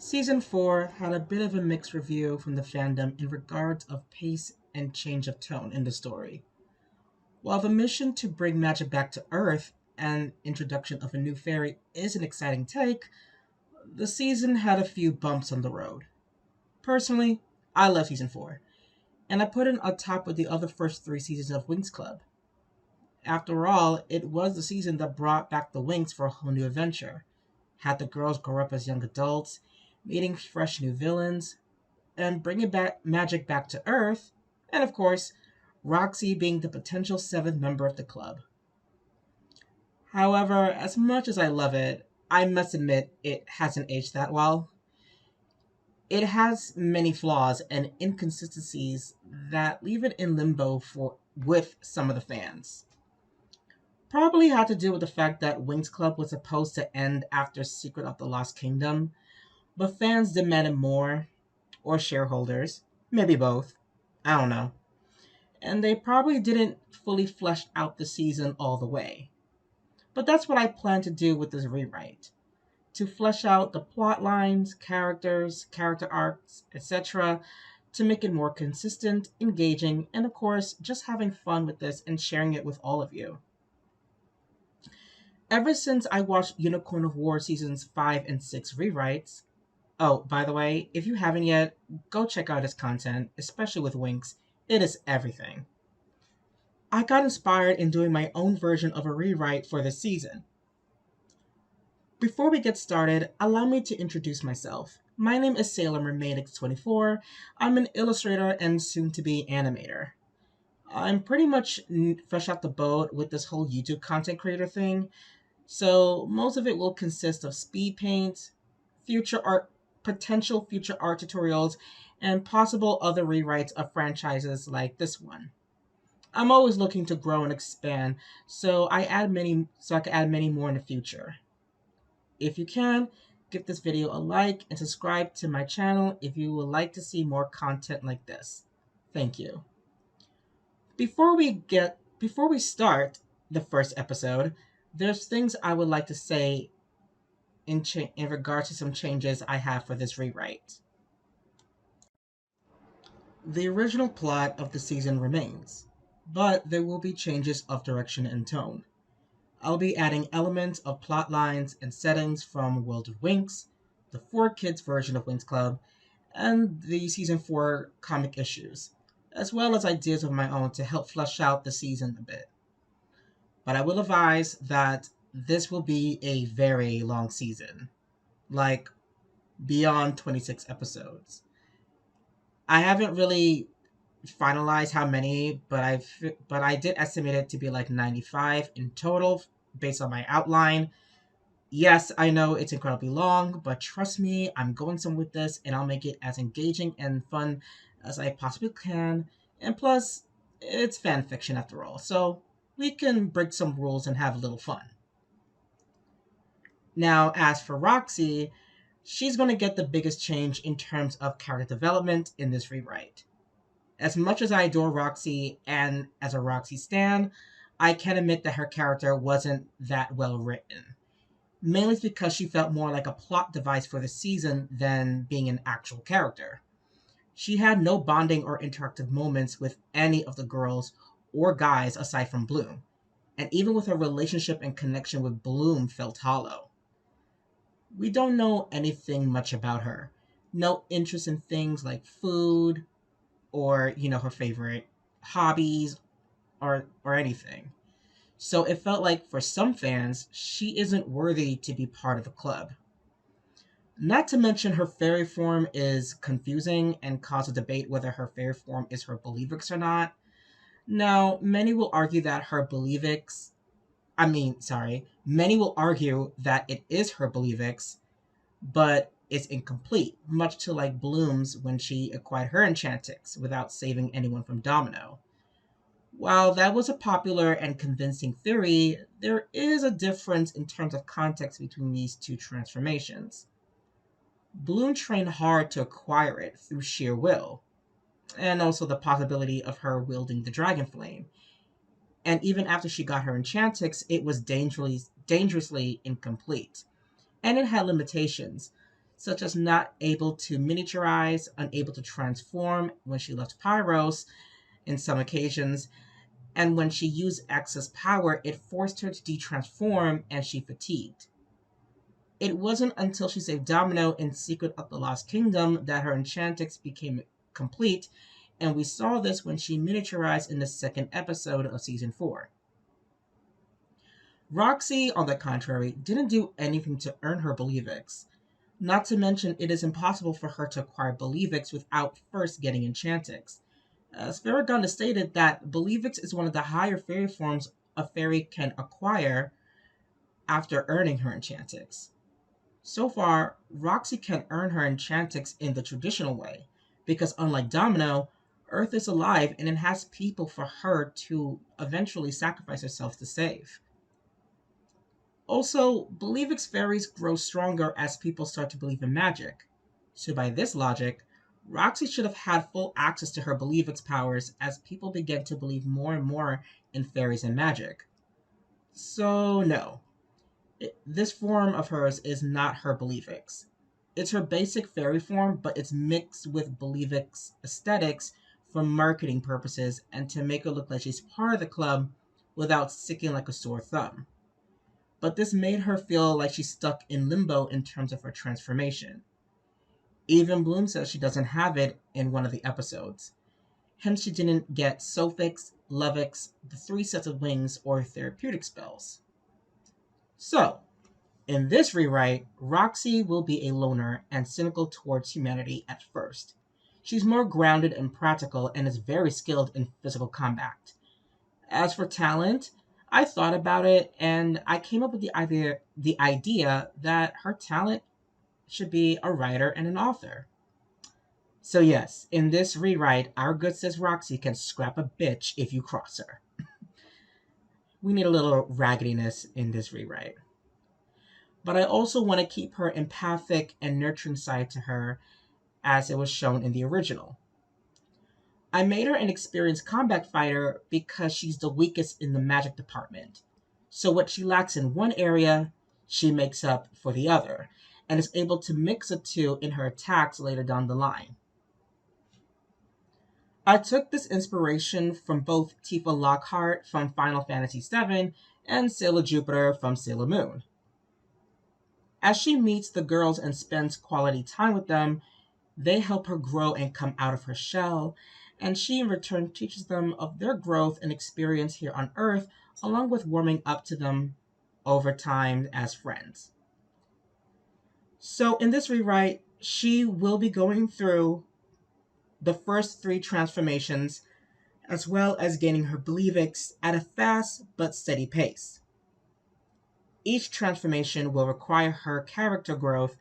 Season 4 had a bit of a mixed review from the fandom in regards of pace and change of tone in the story. While the mission to bring magic back to Earth and introduction of a new fairy is an exciting take, the season had a few bumps on the road. Personally, I love Season 4, and I put it on top of the other first three seasons of Winxclub. After all, it was the season that brought back the Winx for a whole new adventure, had the girls grow up as young adults, meeting fresh new villains, and bringing back magic back to Earth, and of course, Roxy being the potential seventh member of the club. However, as much as I love it, I must admit it hasn't aged that well. It has many flaws and inconsistencies that leave it in limbo for with some of the fans. Probably had to do with the fact that Wings Club was supposed to end after Secret of the Lost Kingdom, but fans demanded more, or shareholders, maybe both. I don't know. And they probably didn't fully flesh out the season all the way. But that's what I plan to do with this rewrite, to flesh out the plot lines, characters, character arcs, etc., to make it more consistent, engaging, and of course, just having fun with this and sharing it with all of you. Ever since I watched Unicorn of War seasons 5 and 6 rewrites, oh, by the way, if you haven't yet, go check out his content, especially with Winx. It is everything. I got inspired in doing my own version of a rewrite for this season. Before we get started, allow me to introduce myself. My name is Sailor Mermaid X24. I'm an illustrator and soon to be animator. I'm pretty much fresh out the boat with this whole YouTube content creator thing, so most of it will consist of speed paint, future art, potential future art tutorials, and possible other rewrites of franchises like this one. I'm always looking to grow and expand, so I can add many more in the future. If you can, give this video a like and subscribe to my channel if you would like to see more content like this. Thank you. Before we start the first episode, there's things I would like to say in regards to some changes I have for this rewrite. The original plot of the season remains, but there will be changes of direction and tone. I'll be adding elements of plot lines and settings from World of Winx, the 4Kids version of Winx Club, and the Season 4 comic issues, as well as ideas of my own to help flesh out the season a bit. But I will advise that this will be a very long season, like beyond 26 episodes. I haven't really finalized how many, but I did estimate it to be like 95 in total based on my outline. Yes, I know it's incredibly long, but trust me, I'm going somewhere with this and I'll make it as engaging and fun as I possibly can. And plus, it's fan fiction after all, so we can break some rules and have a little fun. Now, as for Roxy, she's going to get the biggest change in terms of character development in this rewrite. As much as I adore Roxy and as a Roxy stan, I can admit that her character wasn't that well written. Mainly because she felt more like a plot device for the season than being an actual character. She had no bonding or interactive moments with any of the girls or guys aside from Bloom, and even with her relationship and connection with Bloom felt hollow. We don't know anything much about her. No interest in things like food or, her favorite hobbies or anything. So it felt like for some fans, she isn't worthy to be part of the club. Not to mention her fairy form is confusing and cause a debate whether her fairy form is her Believix or not. Now, many will argue that it is her Believix, but it's incomplete, much to like Bloom's when she acquired her Enchantix without saving anyone from Domino. While that was a popular and convincing theory, there is a difference in terms of context between these two transformations. Bloom trained hard to acquire it through sheer will, and also the possibility of her wielding the dragon flame. And even after she got her Enchantix, it was dangerously incomplete, and it had limitations, such as not able to miniaturize, unable to transform when she left Pyros in some occasions, and when she used excess power, it forced her to detransform and she fatigued. It wasn't until she saved Domino in Secret of the Lost Kingdom that her enchantix became complete, and we saw this when she miniaturized in the second episode of season 4. Roxy, on the contrary, didn't do anything to earn her Believix. Not to mention, it is impossible for her to acquire Believix without first getting enchantix. Spheragon has stated that Believix is one of the higher fairy forms a fairy can acquire after earning her enchantix. So far, Roxy can earn her enchantix in the traditional way, because unlike Domino, Earth is alive and it has people for her to eventually sacrifice herself to save. Also, Believix fairies grow stronger as people start to believe in magic. So by this logic, Roxy should have had full access to her Believix powers as people began to believe more and more in fairies and magic. So no, this form of hers is not her Believix. It's her basic fairy form, but it's mixed with Believix aesthetics for marketing purposes and to make her look like she's part of the club without sticking like a sore thumb. But this made her feel like she's stuck in limbo in terms of her transformation. Even Bloom says she doesn't have it in one of the episodes. Hence, she didn't get Sophix, Lovix, the 3 sets of wings, or therapeutic spells. So, in this rewrite, Roxy will be a loner and cynical towards humanity at first. She's more grounded and practical and is very skilled in physical combat. As for talent, I thought about it and I came up with the idea that her talent should be a writer and an author. So yes, in this rewrite, our good sis Roxy can scrap a bitch if you cross her. We need a little raggediness in this rewrite. But I also want to keep her empathic and nurturing side to her as it was shown in the original. I made her an experienced combat fighter because she's the weakest in the magic department. So what she lacks in one area, she makes up for the other, and is able to mix the two in her attacks later down the line. I took this inspiration from both Tifa Lockhart from Final Fantasy VII and Sailor Jupiter from Sailor Moon. As she meets the girls and spends quality time with them, they help her grow and come out of her shell, and she in return teaches them of their growth and experience here on Earth, along with warming up to them over time as friends. So in this rewrite, she will be going through the first 3 transformations, as well as gaining her Believix at a fast but steady pace. Each transformation will require her character growth,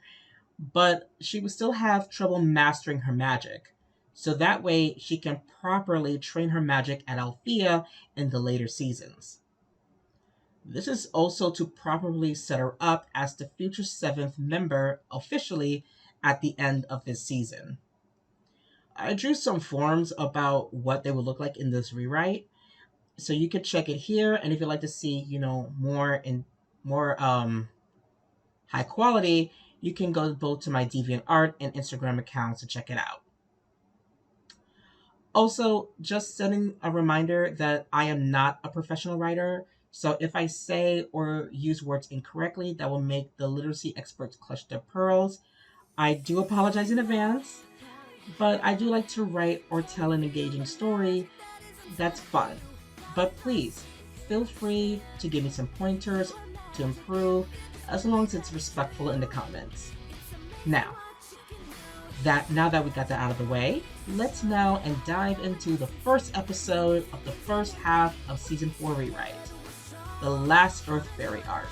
but she will still have trouble mastering her magic. So that way she can properly train her magic at Alfea in the later seasons. This is also to properly set her up as the future 7th member officially at the end of this season. I drew some forms about what they would look like in this rewrite, so you could check it here. And if you'd like to see, more high quality, you can go both to my DeviantArt and Instagram accounts to check it out. Also, just setting a reminder that I am not a professional writer, so if I say or use words incorrectly that will make the literacy experts clutch their pearls, I do apologize in advance, but I do like to write or tell an engaging story that's fun. But please, feel free to give me some pointers to improve, as long as it's respectful in the comments. Now that we got that out of the way, let's now and dive into the first episode of the first half of Season 4 Rewrite, the Last Earth Fairy arc.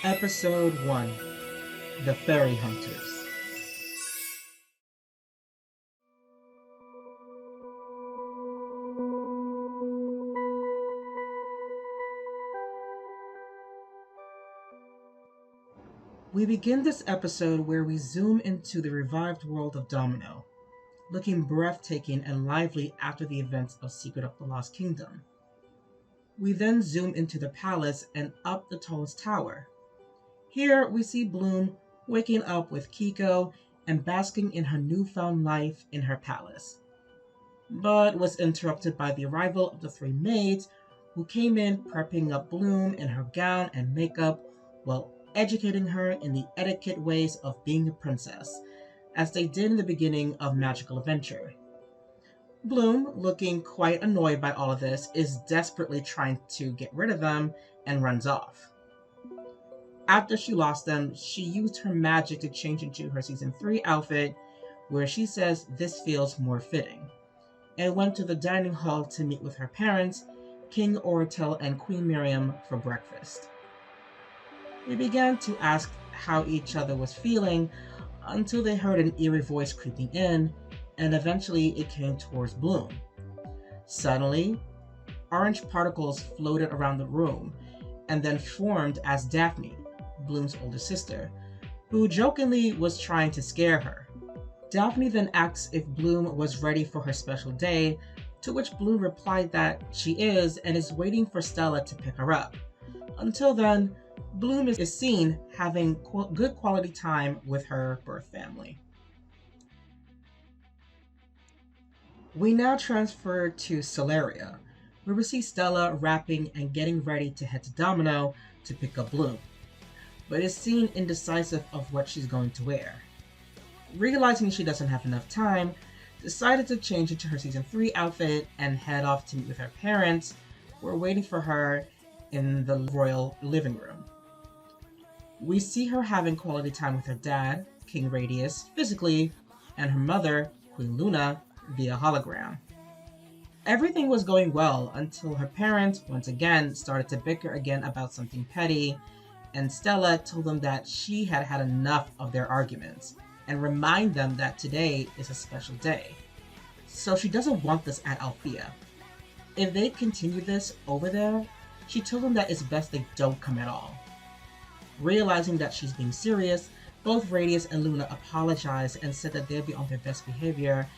Episode 1, The Fairy Hunters. We begin this episode where we zoom into the revived world of Domino. looking breathtaking and lively after the events of Secret of the Lost Kingdom. We then zoom into the palace and up the tallest tower. Here we see Bloom waking up with Kiko and basking in her newfound life in her palace, but was interrupted by the arrival of the three maids who came in prepping up Bloom in her gown and makeup while educating her in the etiquette ways of being a princess, as they did in the beginning of Magical Adventure. Bloom, looking quite annoyed by all of this, is desperately trying to get rid of them and runs off. After she lost them, she used her magic to change into her season 3 outfit, where she says this feels more fitting, and went to the dining hall to meet with her parents, King Oratel and Queen Miriam, for breakfast. They began to ask how each other was feeling until they heard an eerie voice creeping in, and eventually it came towards Bloom. Suddenly, orange particles floated around the room and then formed as Daphne, Bloom's older sister, who jokingly was trying to scare her. Daphne then asks if Bloom was ready for her special day, to which Bloom replied that she is and is waiting for Stella to pick her up. Until then, Bloom is seen having good quality time with her birth family. We now transfer to Celeria, where we see Stella wrapping and getting ready to head to Domino to pick up Bloom, but is seen indecisive of what she's going to wear. Realizing she doesn't have enough time, decided to change into her season 3 outfit and head off to meet with her parents, who are waiting for her in the royal living room. We see her having quality time with her dad, King Radius, physically, and her mother, Queen Luna, via hologram. Everything was going well until her parents once again started to bicker again about something petty, and Stella told them that she had had enough of their arguments and remind them that today is a special day. So she doesn't want this at Alfea. If they continue this over there, she told them that it's best they don't come at all. Realizing that she's being serious, both Radius and Luna apologized and said that they'll be on their best behavior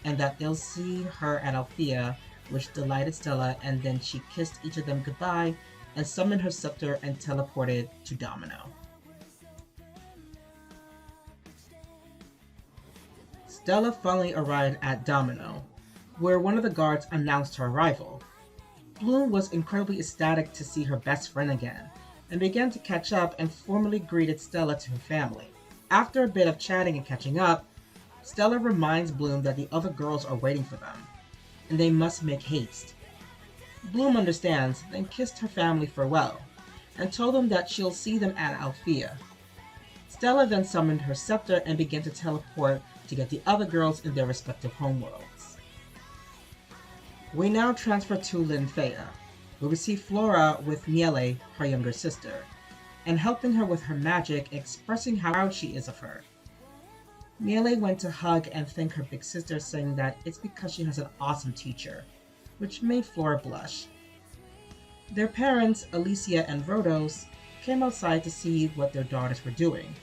and that they'll see her at Alfea, which delighted Stella, and then she kissed each of them goodbye and summoned her scepter and teleported to Domino. Stella finally arrived at Domino, where one of the guards announced her arrival. Bloom was incredibly ecstatic to see her best friend again, and began to catch up and formally greeted Stella to her family. After a bit of chatting and catching up, Stella reminds Bloom that the other girls are waiting for them, and they must make haste. Bloom understands, then kissed her family farewell, and told them that she'll see them at Alfea. Stella then summoned her scepter and began to teleport to get the other girls in their respective homeworlds. We now transfer to Alfea, where we see Flora with Miele, her younger sister, and helping her with her magic, expressing how proud she is of her. Miele went to hug and thank her big sister, saying that it's because she has an awesome teacher, which made Flora blush. Their parents, Alicia and Rhodos, came outside to see what their daughters were doing.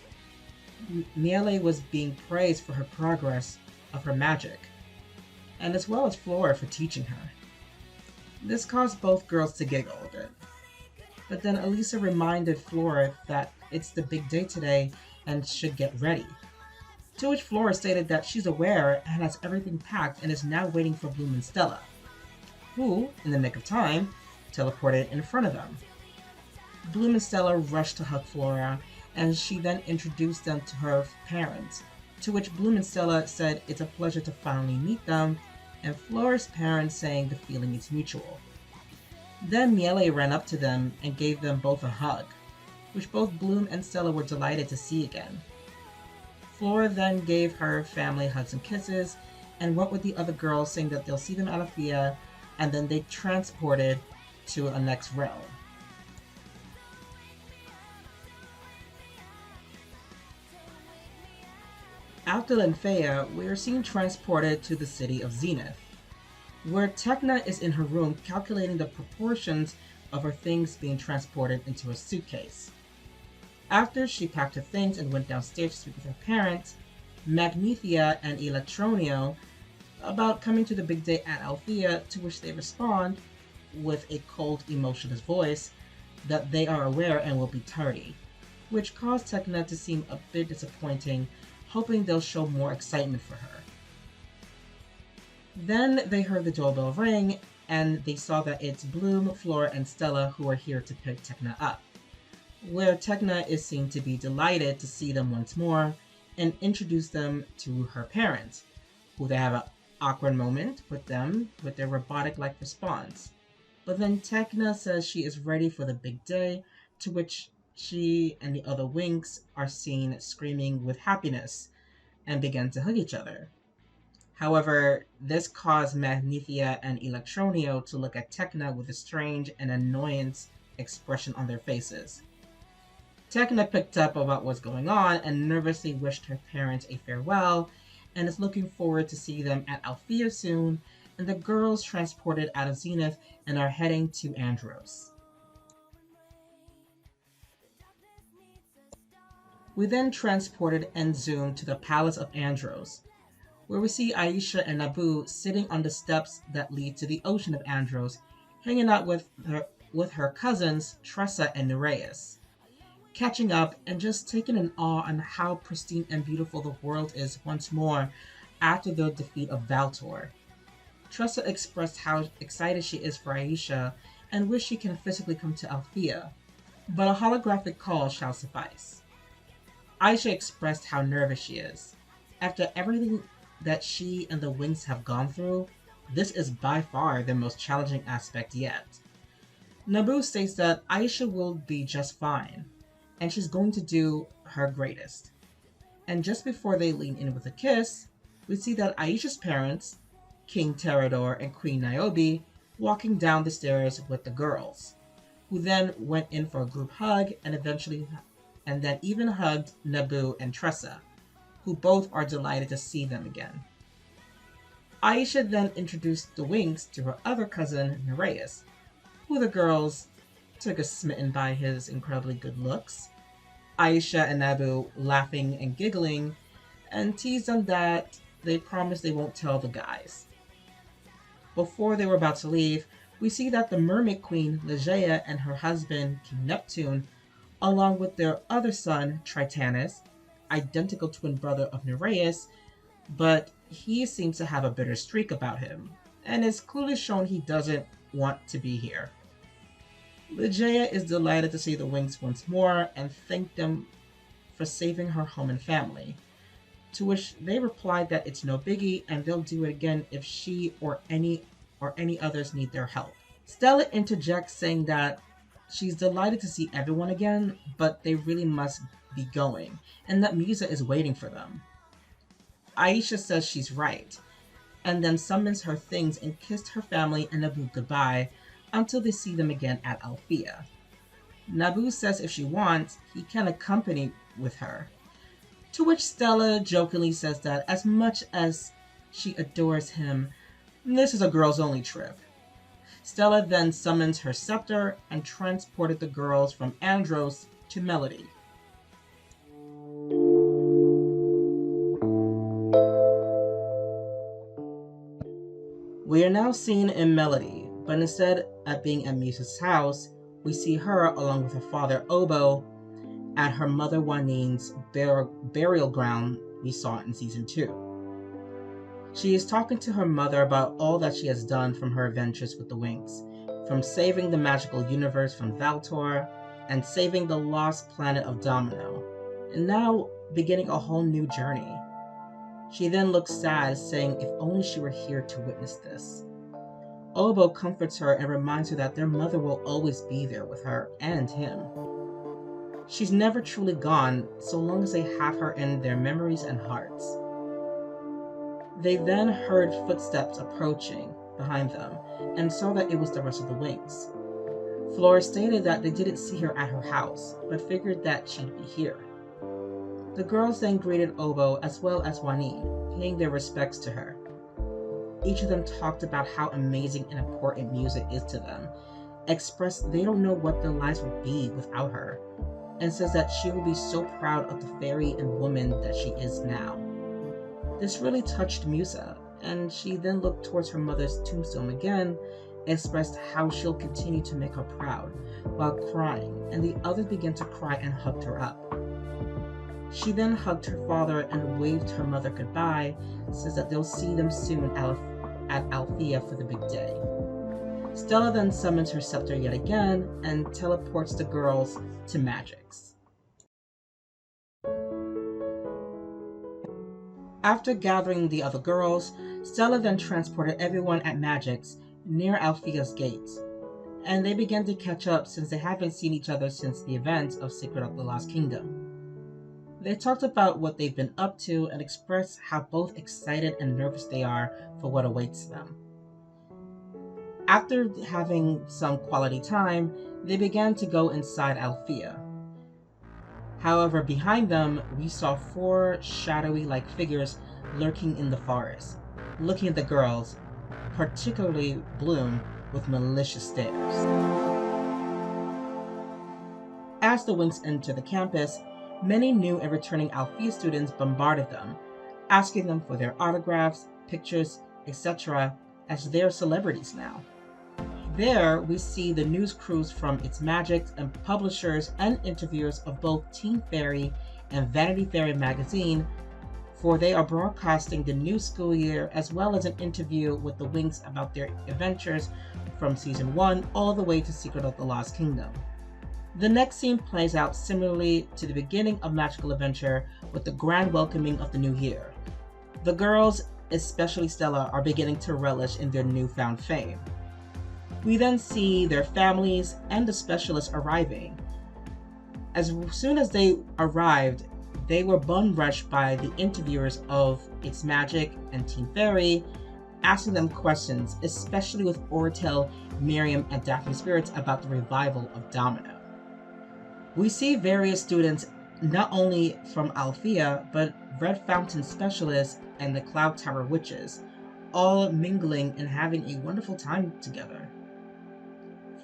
Miele was being praised for her progress of her magic, and as well as Flora for teaching her. This caused both girls to giggle a bit. But then Elisa reminded Flora that it's the big day today and should get ready. To which Flora stated that she's aware and has everything packed and is now waiting for Bloom and Stella, who, in the nick of time, teleported in front of them. Bloom and Stella rushed to hug Flora, and she then introduced them to her parents, to which Bloom and Stella said it's a pleasure to finally meet them, and Flora's parents saying the feeling is mutual. Then Miele ran up to them and gave them both a hug, which both Bloom and Stella were delighted to see again. Flora then gave her family hugs and kisses, and went with the other girls, saying that they'll see them at Alfea, and then they transported to a next realm. After Alfea, we are seen transported to the city of Zenith, where Tecna is in her room calculating the proportions of her things being transported into a suitcase. After she packed her things and went downstairs to speak with her parents, Magnethia and Electronio about coming to the big day at Alfea, to which they respond with a cold, emotionless voice that they are aware and will be tardy, which caused Tekna to seem a bit disappointing, hoping they'll show more excitement for her. Then they heard the doorbell ring, and they saw that it's Bloom, Flora, and Stella who are here to pick Tekna up, where Tekna is seen to be delighted to see them once more and introduce them to her parents, who they have an awkward moment with them with their robotic-like response. But then Tekna says she is ready for the big day, to which she and the other Winx are seen screaming with happiness and begin to hug each other. However, this caused Magnethia and Electronio to look at Tekna with a strange and annoyance expression on their faces. Tekna picked up on what was going on and nervously wished her parents a farewell and is looking forward to see them at Alfea soon, and the girls transported out of Zenith and are heading to Andros. We then transported and zoomed to the Palace of Andros, where we see Aisha and Nabu sitting on the steps that lead to the Ocean of Andros, hanging out with her cousins Tressa and Nereus, catching up and just taking an awe on how pristine and beautiful the world is once more after the defeat of Valtor. Tressa expressed how excited she is for Aisha and wish she can physically come to Alfea, but a holographic call shall suffice. Aisha expressed how nervous she is. After everything that she and the Winx have gone through, this is by far their most challenging aspect yet. Nabu states that Aisha will be just fine, and she's going to do her greatest. And just before they lean in with a kiss, we see that Aisha's parents, King Terador and Queen Niobe, walking down the stairs with the girls, who then went in for a group hug and then even hugged Nabu and Tressa, who both are delighted to see them again. Aisha then introduced the Winx to her other cousin, Nereus, who the girls took as smitten by his incredibly good looks. Aisha and Nabu laughing and giggling, and teased them that they promised they won't tell the guys. Before they were about to leave, we see that the Mermaid Queen, Ligeia, and her husband, King Neptune, along with their other son, Tritanus, identical twin brother of Nereus, but he seems to have a bitter streak about him, and is clearly shown he doesn't want to be here. Ligeia is delighted to see the Winx once more and thank them for saving her home and family, to which they replied that it's no biggie and they'll do it again if she or any others need their help. Stella interjects saying that she's delighted to see everyone again, but they really must be going, and that Musa is waiting for them. Aisha says she's right, and then summons her things and kissed her family and Nabu goodbye until they see them again at Alfea. Nabu says if she wants, he can accompany with her, to which Stella jokingly says that as much as she adores him, this is a girls-only trip. Stella then summons her scepter and transported the girls from Andros to Melody. We are now seen in Melody, but instead of being at Musa's house, we see her along with her father Obo at her mother Juanine's burial ground we saw in Season 2. She is talking to her mother about all that she has done from her adventures with the Winx, from saving the magical universe from Valtor, and saving the lost planet of Domino, and now beginning a whole new journey. She then looks sad, saying if only she were here to witness this. Obo comforts her and reminds her that their mother will always be there with her and him. She's never truly gone so long as they have her in their memories and hearts. They then heard footsteps approaching behind them and saw that it was the rest of the Winx. Flora stated that they didn't see her at her house, but figured that she'd be here. The girls then greeted Obo as well as Juanine, paying their respects to her. Each of them talked about how amazing and important music is to them, expressed they don't know what their lives would be without her, and says that she will be so proud of the fairy and woman that she is now. This really touched Musa, and she then looked towards her mother's tombstone again, expressed how she'll continue to make her proud while crying, and the others began to cry and hugged her up. She then hugged her father and waved her mother goodbye, says that they'll see them soon at Alfea for the big day. Stella then summons her scepter yet again and teleports the girls to Magix. After gathering the other girls, Stella then transported everyone at Magix near Alfea's gates, and they began to catch up since they haven't seen each other since the events of Secret of the Lost Kingdom. They talked about what they've been up to and expressed how both excited and nervous they are for what awaits them. After having some quality time, they began to go inside Alfea. However, behind them, we saw 4 shadowy-like figures lurking in the forest, looking at the girls, particularly Bloom, with malicious stares. As the Winx entered the campus, many new and returning Alfea students bombarded them, asking them for their autographs, pictures, etc., as they're celebrities now. There, we see the news crews from its Magix and publishers and interviewers of both Teen Fairy and Vanity Fair magazine, for they are broadcasting the new school year as well as an interview with the Winx about their adventures from Season 1 all the way to Secret of the Lost Kingdom. The next scene plays out similarly to the beginning of Magical Adventure with the grand welcoming of the new year. The girls, especially Stella, are beginning to relish in their newfound fame. We then see their families and the specialists arriving. As soon as they arrived, they were bum-rushed by the interviewers of It's Magic and Teen Fairy, asking them questions, especially with Oratel, Miriam, and Daphne Spirits about the revival of Domino. We see various students not only from Alfea, but Red Fountain Specialists and the Cloud Tower Witches, all mingling and having a wonderful time together.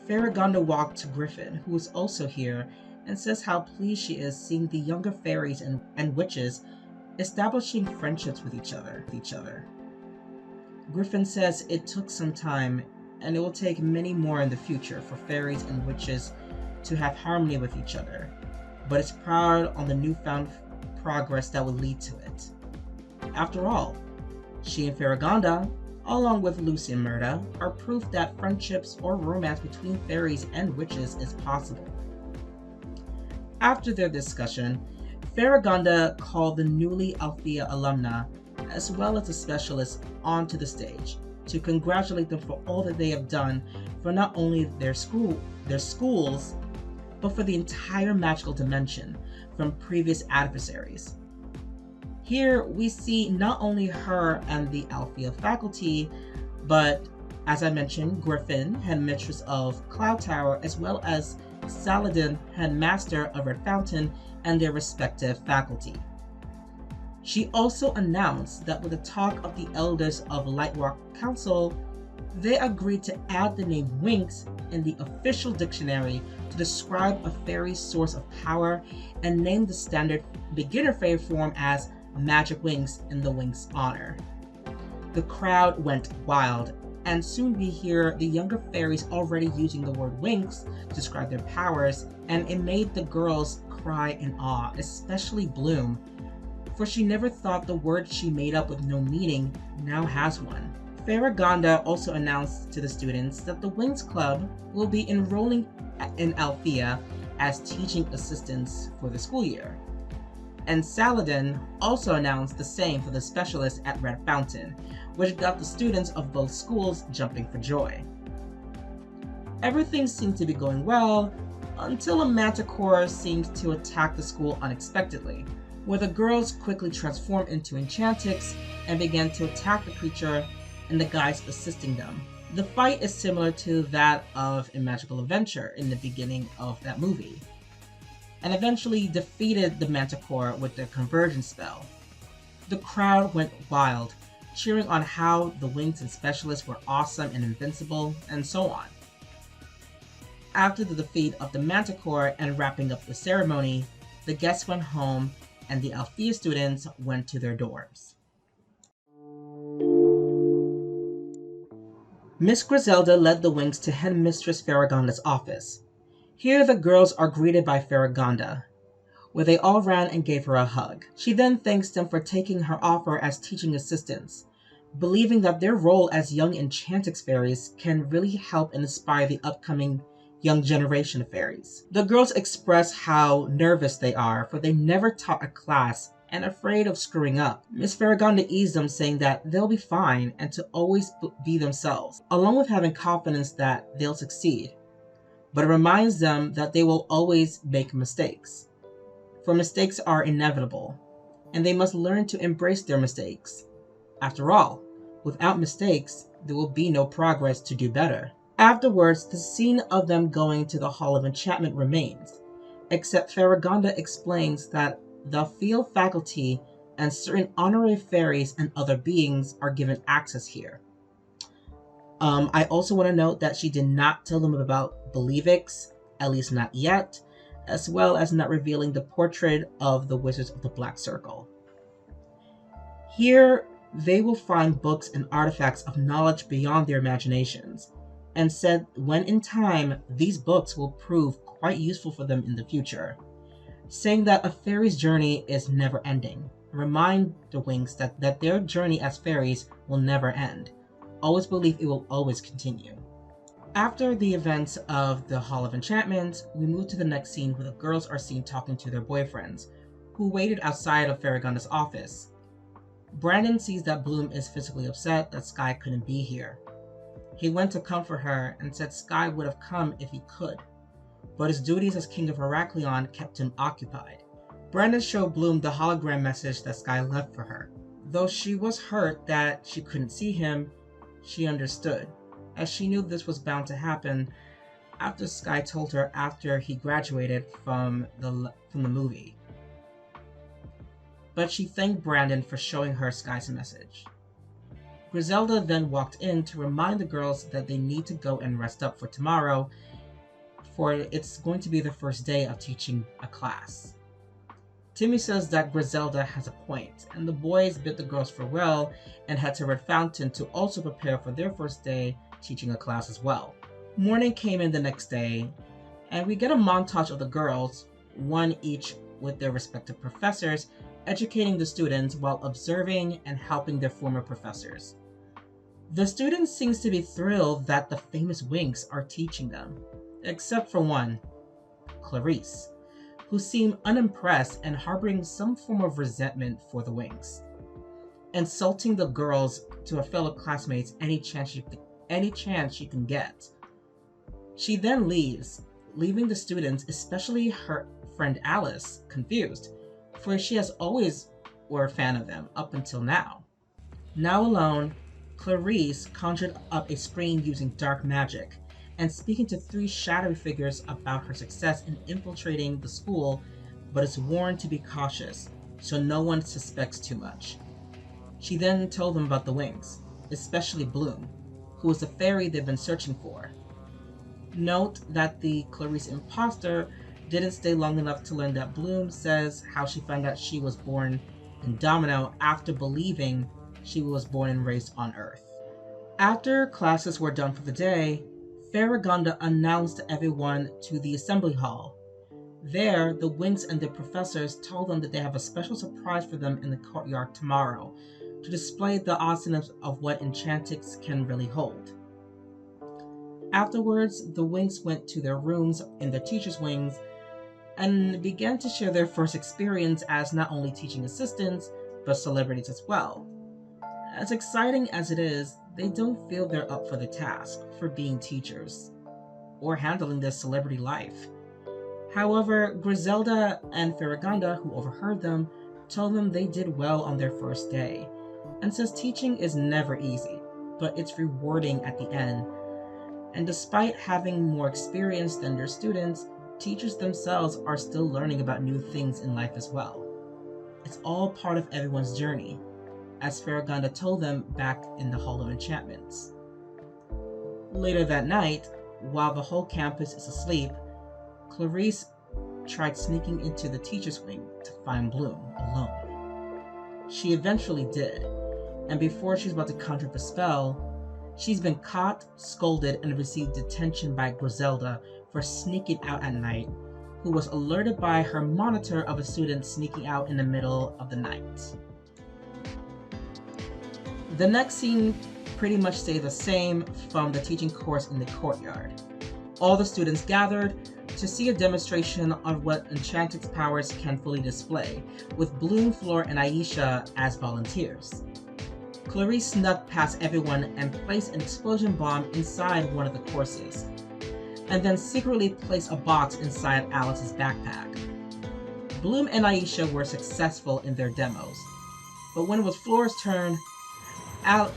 Faragonda walked to Griffin, who is also here, and says how pleased she is seeing the younger fairies and witches establishing friendships with each other. Griffin says it took some time, and it will take many more in the future for fairies and witches to have harmony with each other, but it's proud on the newfound progress that will lead to it. After all, she and Faragonda, along with Lucy and Murda, are proof that friendships or romance between fairies and witches is possible. After their discussion, Faragonda called the newly Alfea alumna, as well as the specialists, onto the stage to congratulate them for all that they have done for not only their schools, but for the entire magical dimension from previous adversaries. Here we see not only her and the Alfea faculty, but as I mentioned, Griffin, head mistress of Cloud Tower, as well as Saladin, head master of Red Fountain, and their respective faculty. She also announced that with the talk of the elders of Lightrock Council, they agreed to add the name Winx in the official dictionary to describe a fairy's source of power and name the standard beginner fairy form as Magic Winx in the Winx honor. The crowd went wild, and soon we hear the younger fairies already using the word Winx to describe their powers, and it made the girls cry in awe, especially Bloom, for she never thought the word she made up with no meaning now has one. Faragonda also announced to the students that the Winxclub will be enrolling in Alfea as teaching assistants for the school year. And Saladin also announced the same for the specialists at Red Fountain, which got the students of both schools jumping for joy. Everything seemed to be going well until a manticore seemed to attack the school unexpectedly, where the girls quickly transformed into Enchantix and began to attack the creature and the guys assisting them. The fight is similar to that of A Magical Adventure in the beginning of that movie, and eventually defeated the Manticore with their conversion spell. The crowd went wild, cheering on how the Winx and Specialists were awesome and invincible, and so on. After the defeat of the Manticore and wrapping up the ceremony, the guests went home and the Alfea students went to their dorms. Miss Griselda led the Winx to Headmistress Farragonda's office. Here the girls are greeted by Farragonda, where they all ran and gave her a hug. She then thanks them for taking her offer as teaching assistants, believing that their role as young Enchantix fairies can really help and inspire the upcoming young generation of fairies. The girls express how nervous they are, for they never taught a class and afraid of screwing up. Miss Farragonda eased them, saying that they'll be fine and to always be themselves, along with having confidence that they'll succeed. But it reminds them that they will always make mistakes, for mistakes are inevitable, and they must learn to embrace their mistakes. After all, without mistakes, there will be no progress to do better. Afterwards, the scene of them going to the Hall of Enchantment remains, except Farragonda explains that the field faculty and certain honorary fairies and other beings are given access here. I also want to note that she did not tell them about Believix, at least not yet, as well as not revealing the portrait of the Wizards of the Black Circle. Here, they will find books and artifacts of knowledge beyond their imaginations, and said when in time, these books will prove quite useful for them in the future, saying that a fairy's journey is never ending. Remind the Winx that their journey as fairies will never end. Always believe it will always continue. After the events of the Hall of Enchantment, we move to the next scene where the girls are seen talking to their boyfriends, who waited outside of Farragonda's office. Brandon sees that Bloom is physically upset that Sky couldn't be here. He went to comfort her and said Sky would have come if he could, but his duties as King of Heraklion kept him occupied. Brandon showed Bloom the hologram message that Sky left for her. Though she was hurt that she couldn't see him, she understood, as she knew this was bound to happen after Sky told her after he graduated from the movie. But she thanked Brandon for showing her Sky's message. Griselda then walked in to remind the girls that they need to go and rest up for tomorrow, for it's going to be the first day of teaching a class. Timmy says that Griselda has a point, and the boys bid the girls farewell and head to Red Fountain to also prepare for their first day teaching a class as well. Morning came in the next day, and we get a montage of the girls, one each with their respective professors, educating the students while observing and helping their former professors. The students seem to be thrilled that the famous Winx are teaching them, except for one, Clarice, who seemed unimpressed and harboring some form of resentment for the Winx, insulting the girls to her fellow classmates any chance she can get. She then leaves, leaving the students, especially her friend Alice, confused, for she has always were a fan of them up until now. Now alone, Clarice conjured up a screen using dark magic, and speaking to three shadowy figures about her success in infiltrating the school, but is warned to be cautious, so no one suspects too much. She then told them about the Winx, especially Bloom, who is the fairy they've been searching for. Note that the Clarice imposter didn't stay long enough to learn that Bloom says how she found out she was born in Domino after believing she was born and raised on Earth. After classes were done for the day, Farragonda announced to everyone to the assembly hall. There, the Winx and their professors told them that they have a special surprise for them in the courtyard tomorrow to display the awesomeness of what Enchantix can really hold. Afterwards, the Winx went to their rooms in the teachers' wings and began to share their first experience as not only teaching assistants, but celebrities as well. As exciting as it is, they don't feel they're up for the task for being teachers or handling this celebrity life. However, Griselda and Farragonda, who overheard them, told them they did well on their first day, and says teaching is never easy, but it's rewarding at the end. And despite having more experience than their students, teachers themselves are still learning about new things in life as well. It's all part of everyone's journey, as Farragonda told them back in the Hall of Enchantments. Later that night, while the whole campus is asleep, Clarice tried sneaking into the teacher's wing to find Bloom alone. She eventually did, and before she was about to conjure up a spell, She's been caught, scolded, and received detention by Griselda for sneaking out at night, who was alerted by her monitor of a student sneaking out in the middle of the night. The next scene pretty much stayed the same from the teaching course in the courtyard. All the students gathered to see a demonstration on what Enchantix's powers can fully display, with Bloom, Flora, and Aisha as volunteers. Clarice snuck past everyone and placed an explosion bomb inside one of the courses, and then secretly placed a box inside Alice's backpack. Bloom and Aisha were successful in their demos, but when it was Flora's turn,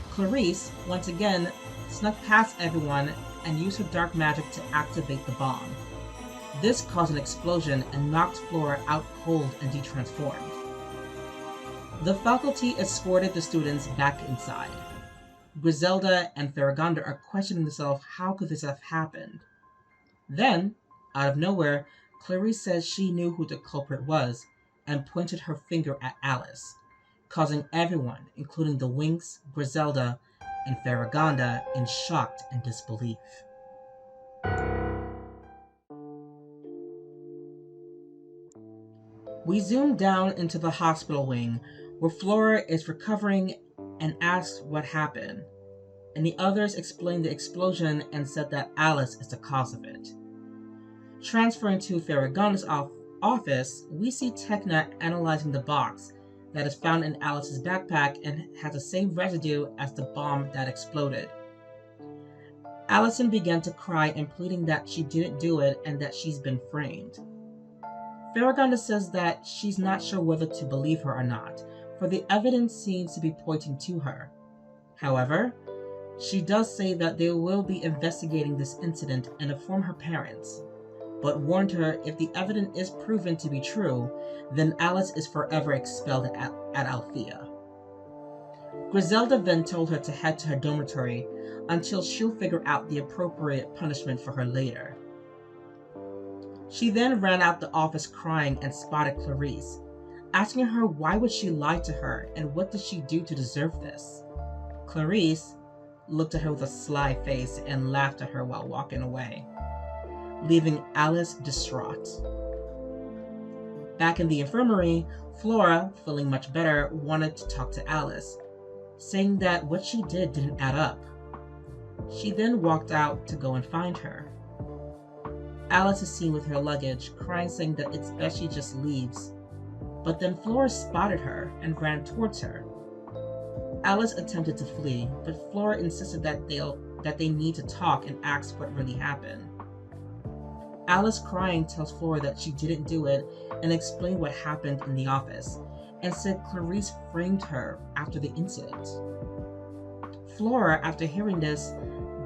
Clarice once again snuck past everyone and used her dark magic to activate the bomb. This caused an explosion and knocked Flora out cold and detransformed. The faculty escorted the students back inside. Griselda and Farragonda are questioning themselves, how could this have happened? Then, out of nowhere, Clarice says she knew who the culprit was and pointed her finger at Alice, causing everyone, including the Winx, Griselda, and Farragonda, in shock and disbelief. We zoom down into the hospital wing, where Flora is recovering and asks what happened, and the others explain the explosion and said that Alice is the cause of it. Transferring to Farragonda's office, we see Tecna analyzing the box that is found in Alice's backpack and has the same residue as the bomb that exploded. Allison began to cry and pleading that she didn't do it and that she's been framed. Farragonda says that she's not sure whether to believe her or not, for the evidence seems to be pointing to her. However, she does say that they will be investigating this incident and inform her parents, but warned her if the evidence is proven to be true, then Alice is forever expelled at Alfea. Griselda then told her to head to her dormitory until she'll figure out the appropriate punishment for her later. She then ran out the office crying and spotted Clarice, asking her why would she lie to her and what did she do to deserve this. Clarice looked at her with a sly face and laughed at her while walking away, leaving Alice distraught. Back in the infirmary, Flora, feeling much better, wanted to talk to Alice, saying that what she did didn't add up. She then walked out to go and find her. Alice is seen with her luggage, crying, saying that it's best she just leaves. But then Flora spotted her and ran towards her. Alice attempted to flee, but Flora insisted that they need to talk and ask what really happened. Alice, crying, tells Flora that she didn't do it and explained what happened in the office, and said Clarice framed her after the incident. Flora, after hearing this,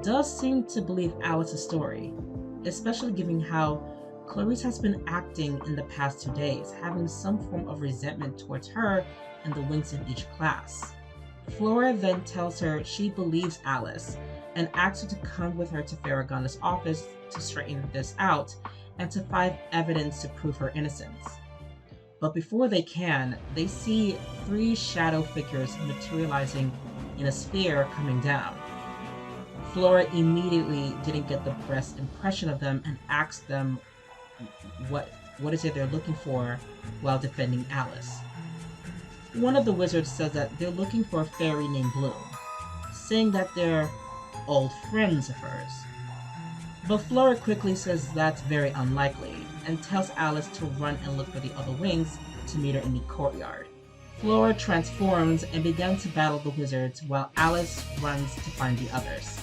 does seem to believe Alice's story, especially given how Clarice has been acting in the past 2 days, having some form of resentment towards her and the Winx in each class. Flora then tells her she believes Alice and asks her to come with her to Farragonda's office to straighten this out and to find evidence to prove her innocence. But before they can, they see 3 shadow figures materializing in a sphere coming down. Flora immediately didn't get the best impression of them and asked them what is it they're looking for while defending Alice. One of the wizards says that they're looking for a fairy named Bloom, saying that they're old friends of hers. But Flora quickly says that's very unlikely and tells Alice to run and look for the other Winx to meet her in the courtyard. Flora transforms and begins to battle the wizards while Alice runs to find the others.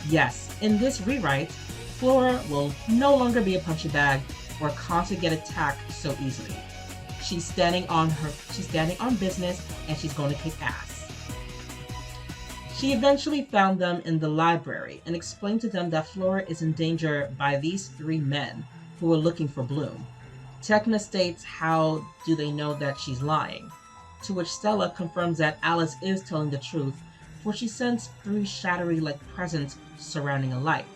Yes, in this rewrite, Flora will no longer be a punching bag or constantly get attacked so easily. She's standing on business and she's going to kick ass. She eventually found them in the library and explained to them that Flora is in danger by these 3 men who are looking for Bloom. Tecna states how do they know that she's lying, to which Stella confirms that Alice is telling the truth, for she sensed 3 shadowy-like presence surrounding a light.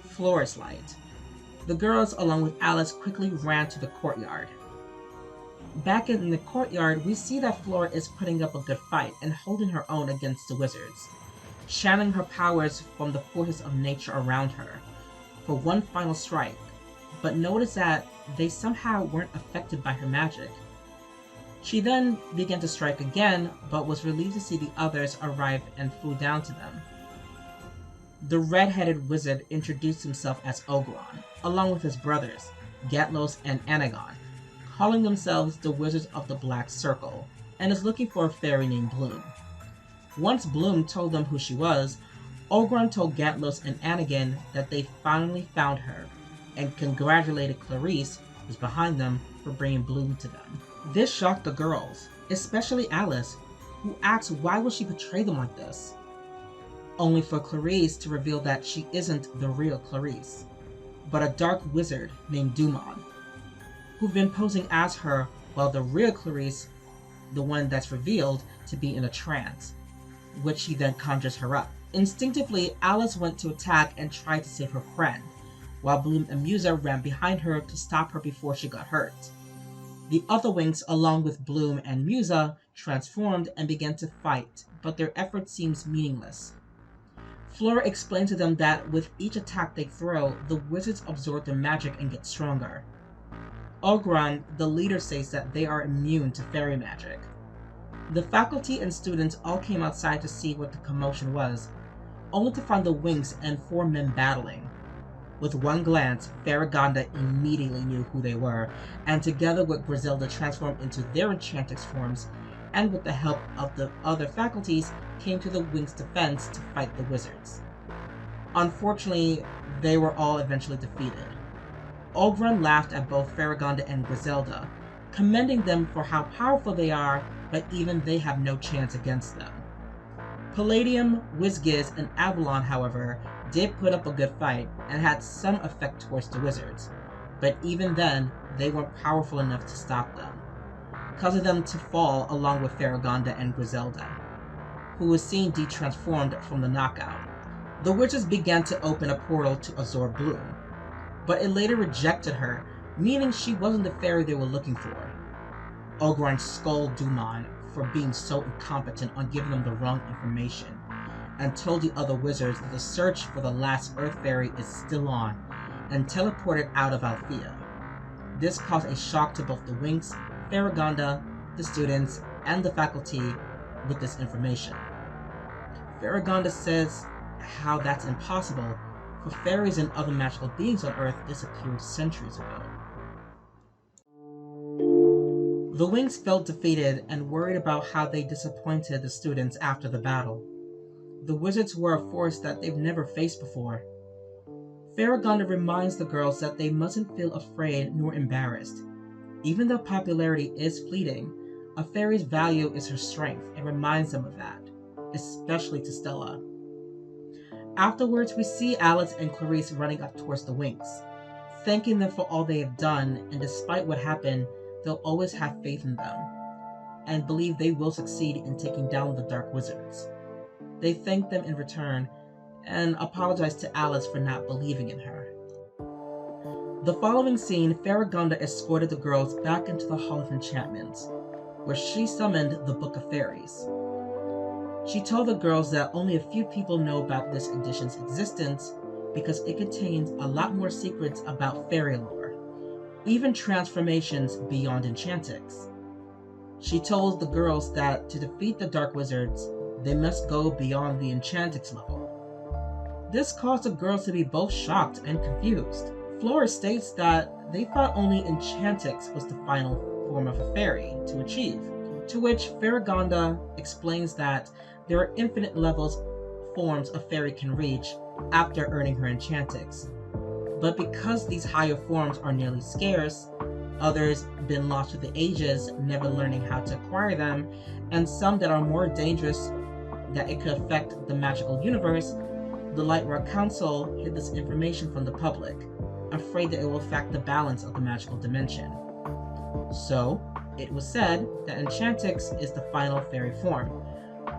Flora's light. The girls, along with Alice, quickly ran to the courtyard. Back in the courtyard, we see that Flora is putting up a good fight and holding her own against the wizards. channeling her powers from the forces of nature around her for one final strike, but noticed that they somehow weren't affected by her magic. She then began to strike again, but was relieved to see the others arrive and flew down to them. The red-headed wizard introduced himself as Ogeron, along with his brothers, Gatlos and Anagon, calling themselves the Wizards of the Black Circle, and is looking for a fairy named Bloom. Once Bloom told them who she was, Ogeron told Gatlos and Anagon that they finally found her, and congratulated Clarice, who's behind them, for bringing Bloom to them. This shocked the girls, especially Alice, who asked why would she betray them like this, only for Clarice to reveal that she isn't the real Clarice, but a dark wizard named Dumon, who've been posing as her while the real Clarice, the one that's revealed to be in a trance, which she then conjures her up. Instinctively, Alice went to attack and tried to save her friend, while Bloom and Musa ran behind her to stop her before she got hurt. The other Winx, along with Bloom and Musa, transformed and began to fight, but their effort seems meaningless. Flora explained to them that with each attack they throw, the wizards absorb their magic and get stronger. Ogeron, the leader, says that they are immune to fairy magic. The faculty and students all came outside to see what the commotion was, only to find the Winx and 4 men battling. With one glance, Faragonda immediately knew who they were, and together with Griselda transformed into their Enchantrix forms, and with the help of the other faculties, came to the Winx defense to fight the wizards. Unfortunately, they were all eventually defeated. Ogeron laughed at both Faragonda and Griselda, commending them for how powerful they are, but even they have no chance against them. Palladium, Whizgiz, and Avalon, however, did put up a good fight and had some effect towards the wizards, but even then, they weren't powerful enough to stop them, causing them to fall along with Faragonda and Griselda, who was seen de-transformed from the knockout. The wizards began to open a portal to absorb Bloom, but it later rejected her, meaning she wasn't the fairy they were looking for. Ogeron scolded Dumon for being so incompetent on giving them the wrong information, and told the other wizards that the search for the last Earth Fairy is still on, and teleported out of Alfea. This caused a shock to both the Winx, Faragonda, the students, and the faculty with this information. Faragonda says how that's impossible, for fairies and other magical beings on Earth disappeared centuries ago. The Winx felt defeated and worried about how they disappointed the students after the battle. The wizards were a force that they've never faced before. Faragonda reminds the girls that they mustn't feel afraid nor embarrassed. Even though popularity is fleeting, a fairy's value is her strength and reminds them of that, especially to Stella. Afterwards, we see Alice and Clarice running up towards the Winx, thanking them for all they have done, and despite what happened, they'll always have faith in them, and believe they will succeed in taking down the Dark Wizards. They thank them in return, and apologize to Alice for not believing in her. The following scene, Faragonda escorted the girls back into the Hall of Enchantments, where she summoned the Book of Fairies. She told the girls that only a few people know about this edition's existence because it contains a lot more secrets about fairy lore, even transformations beyond Enchantrix. She told the girls that to defeat the Dark Wizards, they must go beyond the Enchantrix level. This caused the girls to be both shocked and confused. Flora states that they thought only Enchantrix was the final form of a fairy to achieve, to which Faragonda explains that there are infinite forms a fairy can reach after earning her Enchantrix. But because these higher forms are nearly scarce, others been lost through the ages, never learning how to acquire them, and some that are more dangerous that it could affect the magical universe, the Light Rock Council hid this information from the public, afraid that it will affect the balance of the magical dimension. So, it was said that Enchantrix is the final fairy form,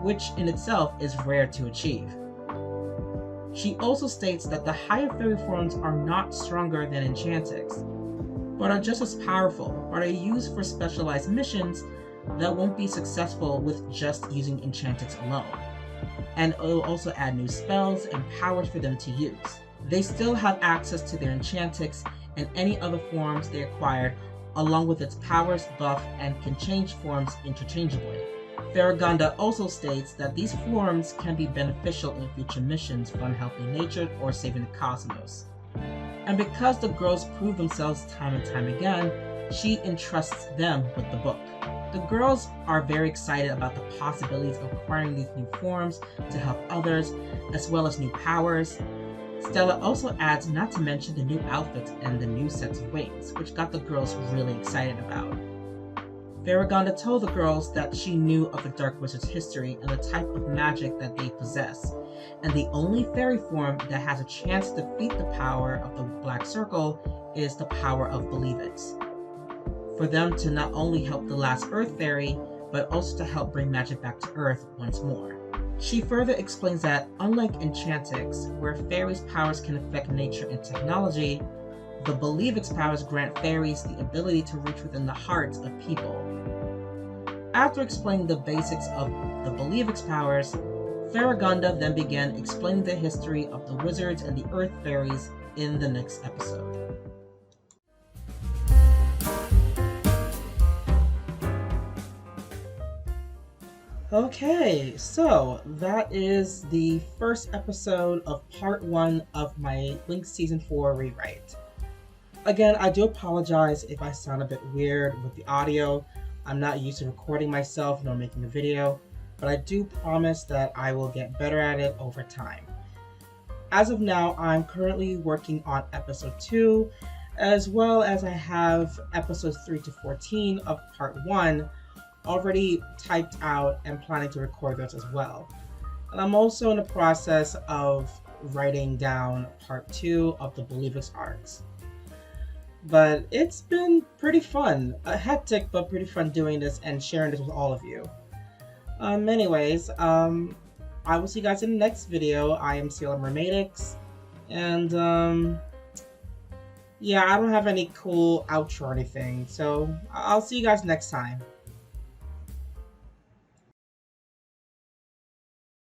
which in itself is rare to achieve. She also states that the higher fairy forms are not stronger than Enchantrix, but are just as powerful, but are used for specialized missions that won't be successful with just using Enchantrix alone. and it will also add new spells and powers for them to use. They still have access to their enchantix and any other forms they acquired, along with its powers, buff, and can change forms interchangeably. Farragonda also states that these forms can be beneficial in future missions from helping nature or saving the cosmos. And because the girls prove themselves time and time again, she entrusts them with the book. The girls are very excited about the possibilities of acquiring these new forms to help others, as well as new powers. Stella also adds not to mention the new outfits and the new sets of wings, which got the girls really excited about. Farragonda told the girls that she knew of the Dark Wizard's history and the type of magic that they possess, and the only fairy form that has a chance to defeat the power of the Black Circle is the power of Believix. For them to not only help the last Earth Fairy, but also to help bring magic back to Earth once more. She further explains that, unlike enchantix, where fairies' powers can affect nature and technology, the Believix powers grant fairies the ability to reach within the hearts of people. After explaining the basics of the Believix powers, Farragonda then began explaining the history of the wizards and the Earth Fairies in the next episode. Okay, so that is the first episode of part 1 of my Winx Season 4 rewrite. Again, I do apologize if I sound a bit weird with the audio. I'm not used to recording myself nor making a video, but I do promise that I will get better at it over time. As of now, I'm currently working on episode 2, as well as I have episodes 3 to 14 of part 1 already typed out and planning to record those as well. And I'm also in the process of writing down part 2 of the Believix arcs. But it's been pretty fun. Hectic, but pretty fun doing this and sharing this with all of you. Anyways, I will see you guys in the next video. I am Sailor Mermaidix, and yeah, I don't have any cool outro or anything, so I'll see you guys next time.